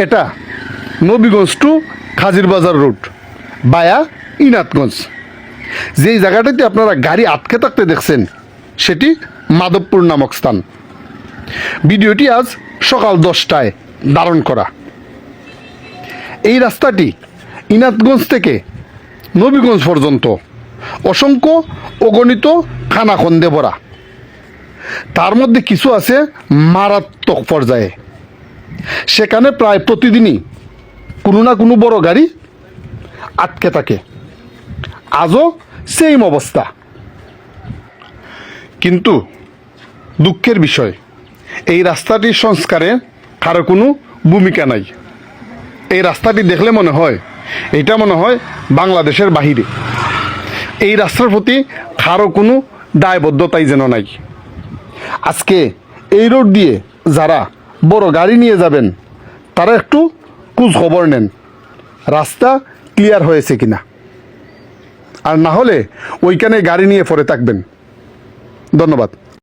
এটা Nabiganj two খাজিরবাজার road বায়া ইনাতগঞ্জ। যেই জায়গাটাতে আপনারা গাড়ি আটকে থাকতে দেখছেন সেটি মাধবপুর নামক স্থান। ভিডিওটি আজ সকাল 10টায় ধারণ করা। এই রাস্তাটি ইনাতগঞ্জ থেকে নবীগঞ্জ পর্যন্ত অসংখ্য অগণিত খানাখন্দে ভরা। তার মধ্যে কিছু আছে মারাত্মক পর্যায়ে। সেখানে প্রায় প্রতিদিনই কোনো না কোনো বড় গাড়ি আটকে থাকে। আজও সেম অবস্থা। কিন্তু দুঃখের বিষয়, এই রাস্তাটির সংস্কারে কারো কোনো ভূমিকা নাই। এই রাস্তাটি দেখলে মনে হয় এটা বাংলাদেশের বাহিরে। এই রাস্তার প্রতি কারো কোনো দায়বদ্ধতাই যেন নাই। আজকে এই রোড দিয়ে যারা বড় গাড়ি নিয়ে যাবেন তারা একটু খোঁজ খবর নেন রাস্তা ক্লিয়ার হয়েছে কিনা, আর না হলে ওইখানে গাড়ি নিয়ে পড়ে থাকবেন। ধন্যবাদ।